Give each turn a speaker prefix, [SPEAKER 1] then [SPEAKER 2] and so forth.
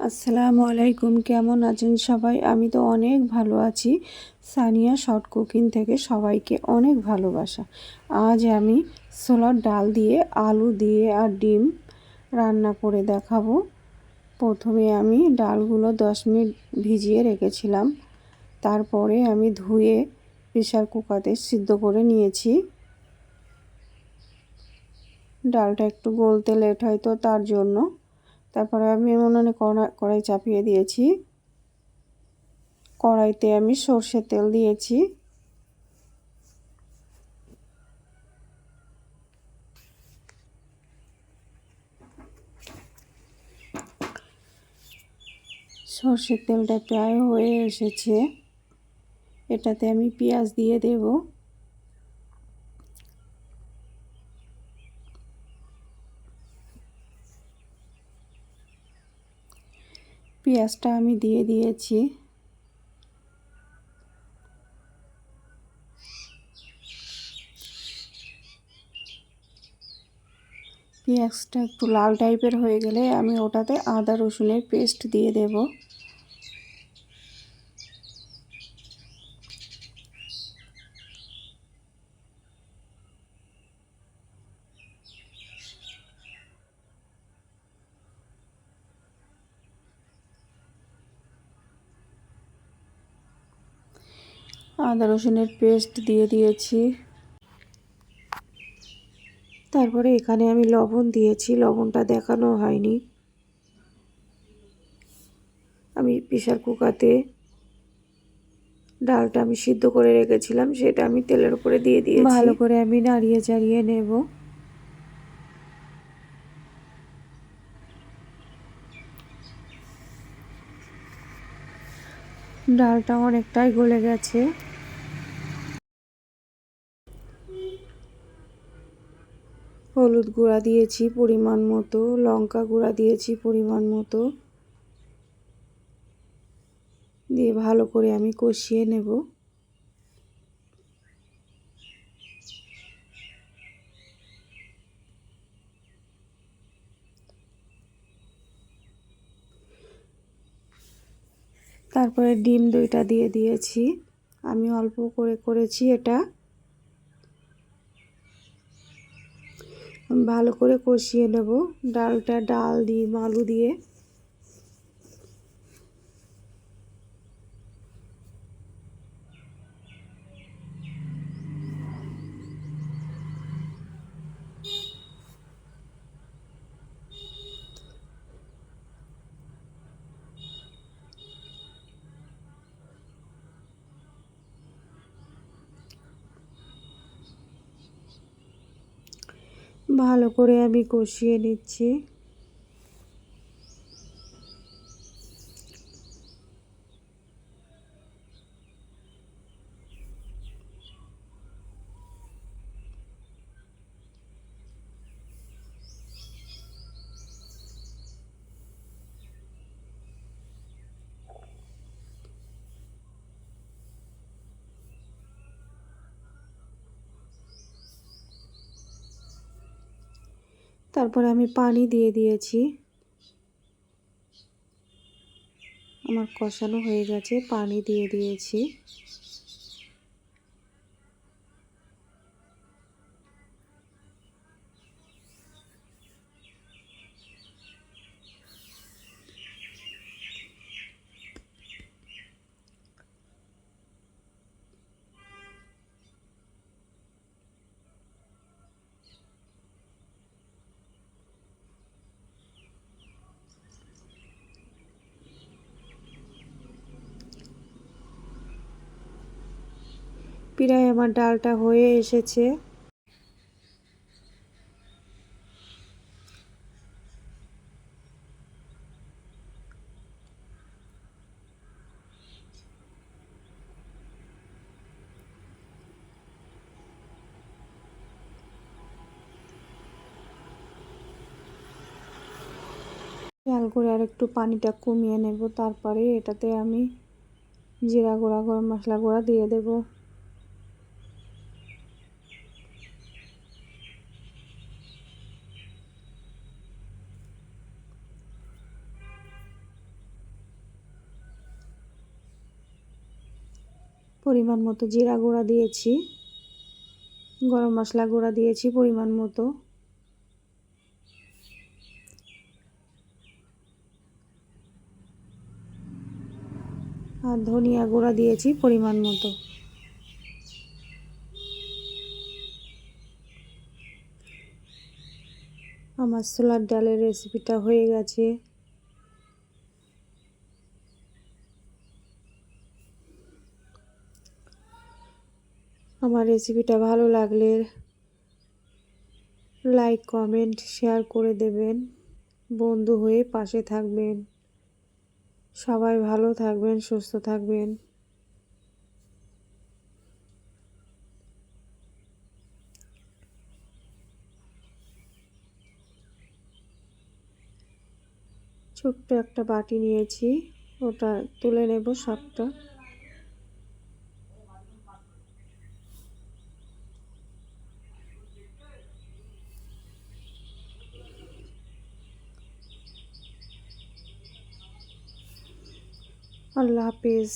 [SPEAKER 1] আসসালামু আলাইকুম, কেমন আছেন সবাই? আমি তো অনেক ভালো আছি। সানিয়া শর্ট কুকিং থেকে সবাইকে অনেক ভালোবাসা। আজ আমি ছোলার ডাল দিয়ে, আলু দিয়ে আর ডিম রান্না করে দেখাবো। প্রথমে আমি ডালগুলো 10 মিনিট ভিজিয়ে রেখেছিলাম। তারপরে আমি ধুয়ে প্রেসার কুকারে সিদ্ধ করে নিয়েছি। ডালটা একটু গলতে লেট হয় তো তার জন্য। তারপরে আমি উনুনে কড়াই চাপিয়ে দিয়েছি। কড়াইতে আমি সর্ষের তেল দিয়েছি। সর্ষের তেলটা প্রায় হয়ে এসেছে। এটাতে আমি পেঁয়াজ দিয়ে দেব। পেঁয়াজটা আমি দিয়ে দিয়েছি। পেঁয়াজটা একটু লাল টাইপের হয়ে গেলে আমি ওটাতে আদা রসুনের পেস্ট দিয়ে দেব। আদা রসুনের পেস্ট দিয়ে দিয়েছি। তারপরে এখানে আমি লবণ দিয়েছি, লবণটা দেখানো হয়নি। আমি প্রেসার কুকারে ডালটা আমি সিদ্ধ করে রেখেছিলাম, সেটা আমি তেলের উপরে দিয়ে দিয়েছি। ভালো করে আমি নাড়িয়ে চাড়িয়ে নেব। ডালটা অনেকটাই গলে গেছে। হলুদ গুঁড়া দিয়েছি পরিমাণ মতো, লঙ্কা গুঁড়া দিয়েছি পরিমাণ মতো, দিয়ে ভালো করে আমি কষিয়ে নেব। তারপরে ডিম 2টা দিয়ে দিয়েছি। আমি অল্প করে করেছি এটা। ভালো করে কষিয়ে নেব ডালটা, ডাল ডিম আলু দিয়ে। ভালো করে আমি কষিয়ে নিচ্ছি। তারপরে আমি পানি দিয়ে দিয়েছি। আমার কষানো হয়ে গেছে, পানি দিয়ে দিয়েছি। প্রায় আমার ডালটা হয়ে এসেছে। খেয়াল করে আর একটু পানিটা কমিয়ে নেব। তারপরে এটাতে আমি জিরা গুঁড়া, গরম মশলা গুঁড়া দিয়ে দেব। পরিমাণ মতো জিরা গুঁড়া দিয়েছি, গরম মশলা গুঁড়া দিয়েছি পরিমাণ মতো, আর ধনিয়া গুঁড়া দিয়েছি পরিমাণ মতো। আমার ছোলার ডালের রেসিপিটা হয়ে গেছে। আমার রেসিপিটা ভালো লাগলে লাইক কমেন্ট শেয়ার করে দেবেন, বন্ধু হয়ে পাশে থাকবেন। সবাই ভালো থাকবেন, সুস্থ থাকবেন। ছোট্ট একটা বাটি নিয়েছি, ওটা তুলে নেব সবটা। আল্লাহ হাফেজ।